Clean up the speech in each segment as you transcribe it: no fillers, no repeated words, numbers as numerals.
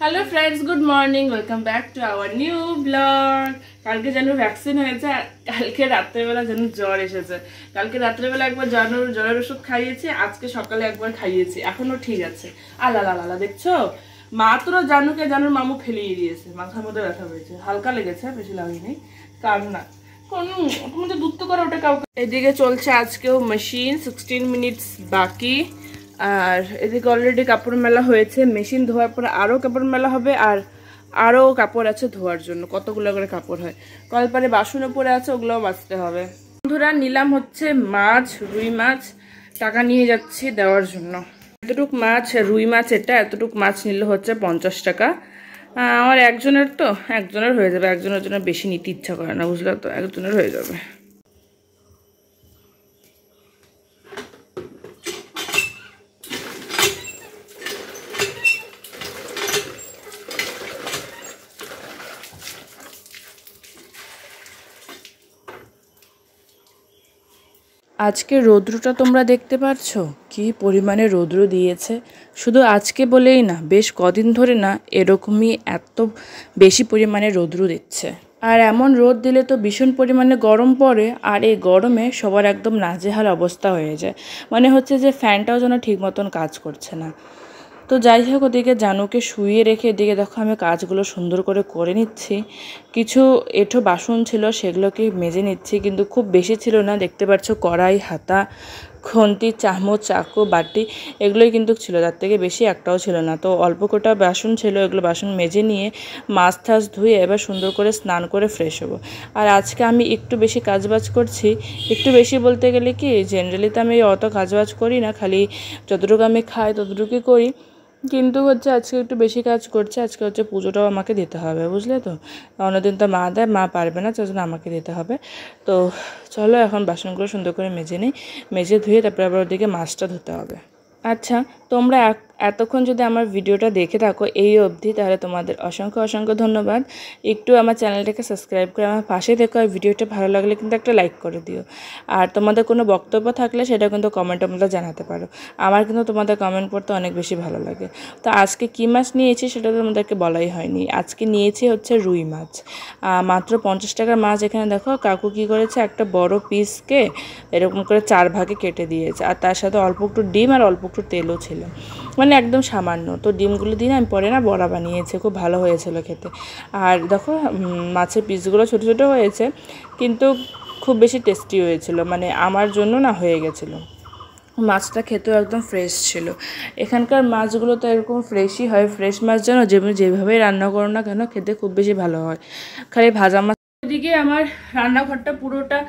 Hello friends, good morning, welcome back to our new blog. কালকে যেন vaccine হয়েছে, কালকে রাত্রেবেলা যেন জ্বর এসেছে। কালকে রাত্রেবেলা একবার জ্বরের ওষুধ খাইয়েছি, আজকে সকালে একবার খাইয়েছি, এখনো ঠিক আছে। আলা দেখছো, মাত্র জানুর মামু ফেলিয়ে দিয়েছে, মাথার মধ্যে ব্যথা হয়েছে, হালকা লেগেছে, বেশি লাগেনি। কার না তুমি তো দুধ করে ওটা কাউকে। এদিকে চলছে আজকেও মেশিন, 16 মিনিটস বাকি। আর এদিকে অলরেডি কাপড় মেলা হয়েছে, মেশিন ধোয়ার পরে আরও কাপড় মেলা হবে। আর আরও কাপড় আছে ধোয়ার জন্য, কতগুলো করে কাপড় হয়। কলপারে বাসনও পরে আছে, ওগুলোও মাজতে হবে। বন্ধুরা, নিলাম হচ্ছে মাছ, রুই মাছ, টাকা নিয়ে যাচ্ছি দেওয়ার জন্য। এতটুক মাছ, রুই মাছ এটা, এতটুক মাছ নিলে হচ্ছে 50 টাকা। আমার একজনের হয়ে যাবে, একজনের জন্য বেশি নিতে ইচ্ছা করে না, বুঝলে তো, একজনের হয়ে যাবে। আজকে রৌদ্রটা তোমরা দেখতে পাচ্ছ, কি পরিমাণে রৌদ্র দিয়েছে। শুধু আজকে বলেই না, বেশ কদিন ধরে না এরকমই এত বেশি পরিমাণে রৌদ্র দিচ্ছে। আর এমন রোদ দিলে তো ভীষণ পরিমাণে গরম পড়ে, আর এই গরমে সবার একদম নাজেহাল অবস্থা হয়ে যায়। মনে হচ্ছে যে ফ্যানটাও যেন ঠিক মতন কাজ করছে না। তো যাই হোক, ওদিকে জানুকে শুইয়ে রেখে এদিকে দেখো আমি কাজগুলো সুন্দর করে নিচ্ছি। কিছু এঁঠো বাসন ছিল, সেগুলোকে মেজে নিচ্ছি, কিন্তু খুব বেশি ছিল না। দেখতে পাচ্ছ কড়াই, হাতা, খুন্তি, চামচ, চাকু, বাটি এগুলোই কিন্তু ছিল, তার থেকে বেশি একটাও ছিল না। তো অল্প কটা বাসন ছিল, এগুলো বাসন মেজে নিয়ে মাছ টাছ ধুয়ে এবার সুন্দর করে স্নান করে ফ্রেশ হবো। আর আজকে আমি একটু বেশি কাজবাজ করছি। একটু বেশি বলতে গেলে কি, জেনারেলি তো আমি অত কাজবাজ করি না, খালি যতটুকু আমি খাই ততটুকুই করি। কিন্তু হচ্ছে আজকে একটু বেশি কাজ করছে। আজকে হচ্ছে পুজোটাও আমাকে দিতে হবে, বুঝলে তো। অন্যদিন তো মা দেয়, মা পারবে না, তার জন্য আমাকে দিতে হবে। তো চলো এখন বাসনগুলো সুন্দর করে মেজে নিই, মেজে ধুয়ে তারপরে আবার ওদিকে মাছটা ধুতে হবে। আচ্ছা, তোমরা এতক্ষণ যদি আমার ভিডিওটা দেখে থাকো এই অবধি, তাহলে তোমাদের অসংখ্য ধন্যবাদ। একটু আমার চ্যানেলটাকে সাবস্ক্রাইব করে আমার পাশে দেখো, আর ভিডিওটা ভালো লাগলে কিন্তু একটা লাইক করে দিও। আর তোমাদের কোনো বক্তব্য থাকলে সেটা কিন্তু কমেন্টে তোমরা জানাতে পারো। আমার কিন্তু তোমাদের কমেন্ট পড়তে অনেক বেশি ভালো লাগে। তো আজকে কী মাছ নিয়েছি সেটা তোমাদেরকে বলাই হয়নি। আজকে নিয়েছি হচ্ছে রুই মাছ, মাত্র 50 টাকার মাছ। এখানে দেখো কাকু কী করেছে, একটা বড় পিসকে এরকম করে 4 ভাগে কেটে দিয়েছে, আর তার সাথে অল্প একটু ডিম আর অল্প একটু তেলও ছিল, মানে একদম সামান্য। তো ডিমগুলো দিয়ে আমি পরে না বড়া বানিয়েছি, খুব ভালো হয়েছিল খেতে। আর দেখো মাছের পিসগুলো ছোটো ছোটো হয়েছে, কিন্তু খুব বেশি টেস্টি হয়েছিল, মানে আমার জন্য না হয়ে গেছিলো। মাছটা খেতেও একদম ফ্রেশ ছিল। এখানকার মাছগুলো তো এরকম ফ্রেশই হয়, ফ্রেশ মাছ যেন যেভাবেই রান্না করো না কেন খেতে খুব বেশি ভালো হয়। খালি ভাজা মাছ। এদিকে আমার রান্নাঘরটা পুরোটা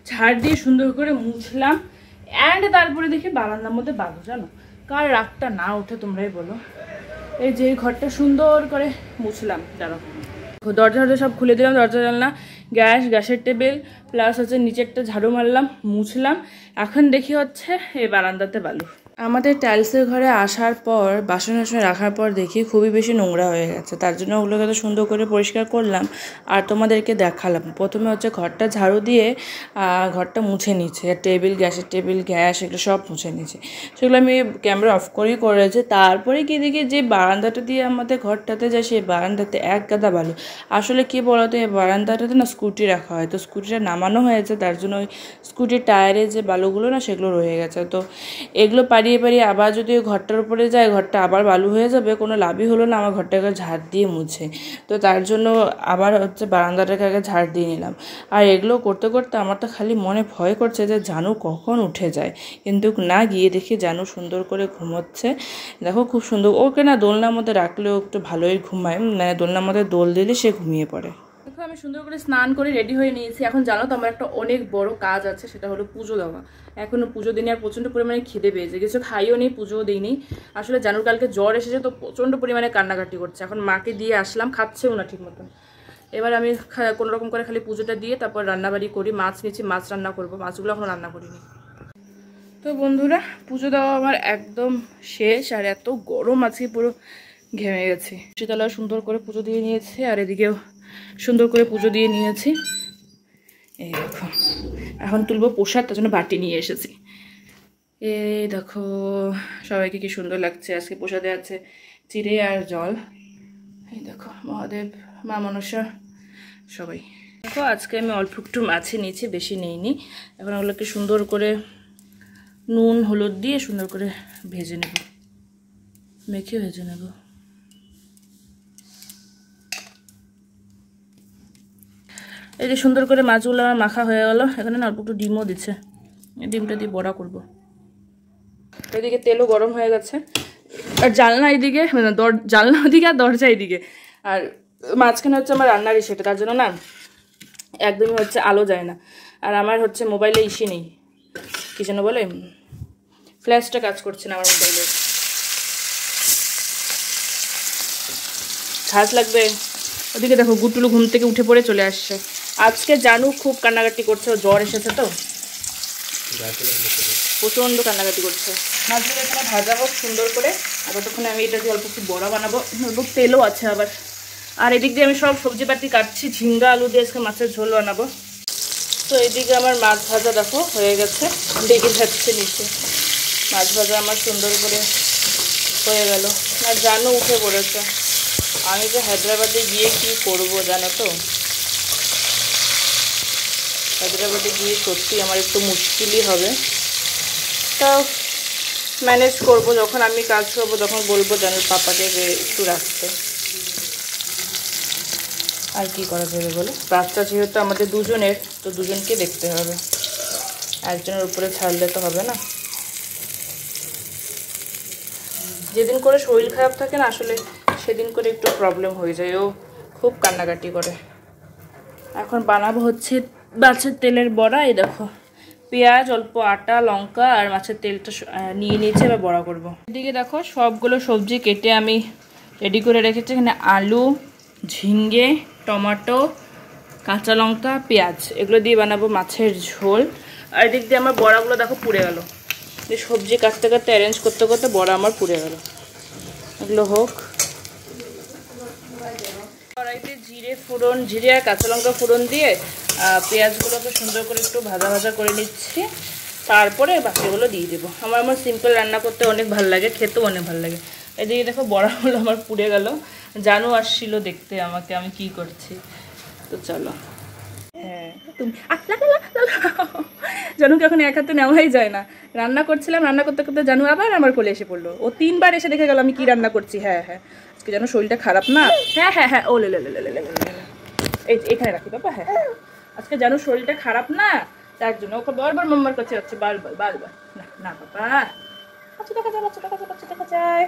ঝাড় দিয়ে সুন্দর করে মুছলাম, অ্যান্ড তারপরে দেখি বারান্দার মধ্যে বালু, জানো, কার রাগটা না ওঠে তোমরাই বলো। এই যে ঘরটা সুন্দর করে মুছলাম, দাঁড়াও, দরজা সব খুলে দিলাম, দরজা জানলা, গ্যাসের টেবিল, প্লাস হচ্ছে নিচেরটা ঝাড়ু মারলাম, মুছলাম। এখন দেখি হচ্ছে এই বারান্দাতে বালু। আমাদের টাইলসের ঘরে আসার পর বাসন রাখার পর দেখি খুবই বেশি নোংরা হয়ে গেছে, তার জন্য ওগুলোকে তো সুন্দর করে পরিষ্কার করলাম আর তোমাদেরকে দেখালাম। প্রথমে হচ্ছে ঘরটা ঝাড়ু দিয়ে ঘরটা মুছে নিচ্ছে, গ্যাসের টেবিল, গ্যাস এগুলো সব মুছে নিচ্ছে। সেগুলো আমি ক্যামেরা অফ করেই করেছি। তারপরে কি দেখি যে বারান্দাটা দিয়ে আমাদের ঘরটাতে যায়, সেই বারান্দাতে এক গাদা বালু। আসলে কি বলতো, এই বারান্দাটাতে না স্কুটি রাখা হয়, তো স্কুটিটা নামানো হয়েছে, তার জন্য ওই স্কুটির টায়ারে যে বালুগুলো না সেগুলো রয়ে গেছে। তো এগুলো পারিয়ে আবার যদি ওই ঘরটার উপরে যায়, ঘরটা আবার বালু হয়ে যাবে, কোনো লাভই হলো না আমার ঘরটাকে ঝাড় দিয়ে মুছে। তো তার জন্য আবার হচ্ছে বারান্দাটাকে আগে ঝাড় দিয়ে নিলাম। আর এগুলো করতে করতে আমার তো খালি মনে ভয় করছে যে জানু কখন উঠে যায়, কিন্তু না, গিয়ে দেখি জানু সুন্দর করে ঘুমোচ্ছে। দেখো খুব সুন্দর, ওকে না দোলনার মধ্যে রাখলেও একটু ভালোই ঘুমায়, মানে দোলনার মধ্যে দোল দিলে সে ঘুমিয়ে পড়ে। দেখো আমি সুন্দর করে স্নান করে রেডি হয়ে নিয়েছি। এখন জানো তো আমার একটা অনেক বড় কাজ আছে, সেটা হলো পুজো দেওয়া। এখনো পুজো দিনে আর প্রচণ্ড পরিমাণে খিদে পেয়েছে, কিছু খাইও নেই, পুজোও দিইনি। আসলে জানুর কালকে জ্বর এসেছে, তো প্রচণ্ড পরিমাণে কান্নাকাটি করছে। এখন মাকে দিয়ে আসলাম, খাচ্ছেও না ঠিক মতন। এবার আমি কোনো রকম করে খালি পুজোটা দিয়ে তারপর রান্নাবাড়ি করি। মাছ নিয়েছি, মাছ রান্না করবো, মাছগুলো এখনো রান্না করিনি। তো বন্ধুরা, পুজো দেওয়া আমার একদম শেষ, আর এত গরম আজকে পুরো ঘেমে গেছি। শীতলাও সুন্দর করে পুজো দিয়ে নিয়েছে, আর এদিকেও সুন্দর করে পুজো দিয়ে নিয়েছি। এই দেখো এখন তুলবো প্রসাদ, তার জন্য বাটি নিয়ে এসেছি। এই দেখো সবাইকে কি সুন্দর লাগছে। আজকে প্রসাদে আছে চিড়ে আর জল, এই দেখো মহাদেব, মা মনসা সবাই। দেখো আজকে আমি অল্প একটু মাছই নিয়েছি, বেশি নিইনি। এখন ওগুলোকে সুন্দর করে নুন হলুদ দিয়ে সুন্দর করে ভেজে নেব, মেখে ভেজে নেব। এই যে সুন্দর করে মাছগুলো আমার মাখা হয়ে গেল। এখানে না অল্প একটু ডিমও দিচ্ছে, ডিমটা দিয়ে বড়া করব। এদিকে তেলও গরম হয়ে গেছে, আর জানলা এইদিকে, মানে জানলা ওদিকে আর দরজা এইদিকে, আর মাঝখানে হচ্ছে আমার রান্নার সেটা, তার জন্য না একদমই হচ্ছে আলো যায় না। আর আমার হচ্ছে মোবাইলে ইসি নেই, কি যেন বলে, ফ্ল্যাশটা কাজ করছে না আমার মোবাইলে। ঝাঁজ লাগবে। ওদিকে দেখো গুটুলু ঘুম থেকে উঠে পড়ে চলে আসছে। আজকে জানু খুব কান্নাকাটি করছে, ও জ্বর এসেছে তো প্রচণ্ড কান্নাকাটি করছে। মাছগুলো এখানে ভাজাবো সুন্দর করে, আর ততক্ষণে আমি এটা দিয়ে অল্প একটু বড়া বানাবো, অল্প তেলও আছে আবার। আর এদিক দিয়ে আমি সব সবজিপাতি কাটছি, ঝিঙ্গা আলু দিয়ে আজকে মাছের ঝোল বানাবো। তো এদিকে আমার মাছ ভাজা দেখো হয়ে গেছে, ডেকে যাচ্ছে নিচে। মাছ ভাজা আমার সুন্দর করে হয়ে গেল। আর জানু উঠে পড়েছে। আমি যে হায়দ্রাবাদে গিয়ে কি করব জানো তো, হায়দ্রাবাদে গিয়ে সত্যি আমার একটু মুশকিলই হবে। তাও ম্যানেজ করব, যখন আমি কাজ করবো তখন বলবো জানো পাপাকে যে একটু রাখতে। আর কি করা যাবে বলো, বাচ্চা যেহেতু আমাদের দুজনের, তো দুজনকে দেখতে হবে, একজনের উপরে ছাড়লে তো হবে না। যেদিন করে শরীর খারাপ থাকে না আসলে, সেদিন করে একটু প্রবলেম হয়ে যায়, ও খুব কান্নাকাটি করে। এখন বানাবো হচ্ছে মাছের তেলের বড়া। এই দেখো পেঁয়াজ, অল্প আটা, লঙ্কা আর মাছের তেলটা নিয়ে নিয়েছি, এবার বড়া করবো। এদিকে দেখো সবগুলো সবজি কেটে আমি রেডি করে রেখেছি। এখানে আলু, ঝিঙ্গে, টমেটো, কাঁচা লঙ্কা, পেঁয়াজ, এগুলো দিয়ে বানাবো মাছের ঝোল। আর এদিক দিয়ে আমার বড়াগুলো দেখো পুড়ে গেল, যে সবজি কাটতে কাটতে অ্যারেঞ্জ করতে করতে বড়া আমার পুড়ে গেল। এগুলো হোক। কড়াইতে জিরে ফোড়ন, জিরে আর কাঁচা লঙ্কা ফোড়ন দিয়ে পেঁয়াজগুলোকে সুন্দর করে একটু ভাজা ভাজা করে নিচ্ছি, তারপরে বাকিগুলো দিয়ে দেবো। আমার সিম্পল রান্না করতে অনেক ভালো লাগে, খেতেও অনেক ভালো লাগে। এদিকে দেখো বড়াগুলো আমার পুড়ে গেল। জানু আসছিল দেখতে আমাকে আমি কি করছি, তো চলো। হ্যাঁ তুমি জানুকে এখন এক হাতে নেওয়াই যায় না। রান্না করছিলাম, রান্না করতে করতে জানু আবার আমার কোলে এসে পড়লো। ও 3বার এসে দেখে গেল আমি কি রান্না করছি। হ্যাঁ হ্যাঁ আজকে যেন শরীরটা খারাপ না। হ্যাঁ হ্যাঁ হ্যাঁ ও লে এই এখানে রাখি বাবা। হ্যাঁ আজকে জানু শরীরটা খারাপ না, তার জন্য ওকে বারবার মাম্মার কাছে যাচ্ছে, বারবার বারবার। না না বাবা, আচ্ছা দেখা যায়, বাচ্চা দেখা যায়, বাচ্চা দেখা যায়।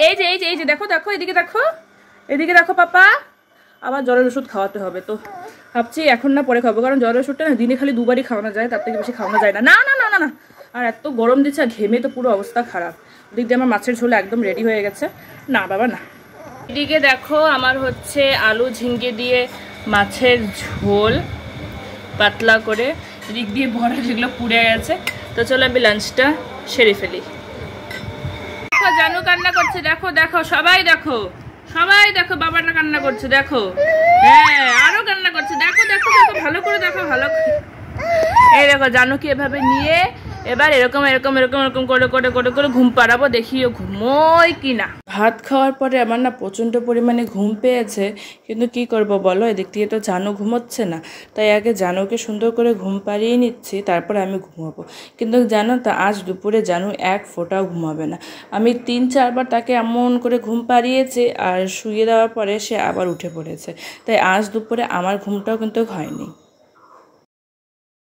এই যে এই যে এই যে দেখো দেখো এদিকে দেখো, এদিকে দেখো পাপা, আবার জ্বরের ওষুধ খাওয়াতে হবে। তো ভাবছি এখন না পরে খাবো, কারণ জ্বরের ওষুধটা না দিনে খালি 2বারই খাওয়ানো যায়, তার থেকে বেশি খাওয়ানো যায় না। না না না না না, আর এত গরম দিচ্ছে, আর ঘেমে তো পুরো অবস্থা খারাপ। ওদিক দিয়ে আমার মাছের ঝোল একদম রেডি হয়ে গেছে। না বাবা না। এদিকে দেখো আমার হচ্ছে আলু ঝিঙ্গে দিয়ে মাছের ঝোল পাতলা করে, এদিক দিয়ে বড়া যেগুলো পুড়ে গেছে। তো চলো আমি লাঞ্চটা সেরে ফেলি। দেখো জানু কান্না করছে, দেখো দেখো সবাই দেখো, সবাই দেখো বাবাটা কান্না করছে, দেখো। হ্যাঁ আরো কান্না করছে, দেখো দেখো দেখো ভালো করে দেখো, ভালো করে। এই দেখো জানুকে এভাবে নিয়ে এবার এরকম এরকম এরকম এরকম করে করে করে করে ঘুম পাড়াবো, দেখি ও ঘুমোয় কিনা। ভাত খাওয়ার পরে আমার না প্রচণ্ড পরিমাণে ঘুম পেয়েছে, কিন্তু কি করব বলো, এদিক থেকে তো জানু ঘুমোচ্ছে না, তাই আগে জানুকে সুন্দর করে ঘুম পাড়িয়ে নিচ্ছি, তারপরে আমি ঘুমাবো। কিন্তু জানো তো আজ দুপুরে জানু এক ফোঁটাও ঘুমাবে না। আমি 3-4বার তাকে এমন করে ঘুম পাড়িয়েছি, আর শুয়ে দেওয়ার পরে সে আবার উঠে পড়েছে, তাই আজ দুপুরে আমার ঘুমটাও কিন্তু হয়নি।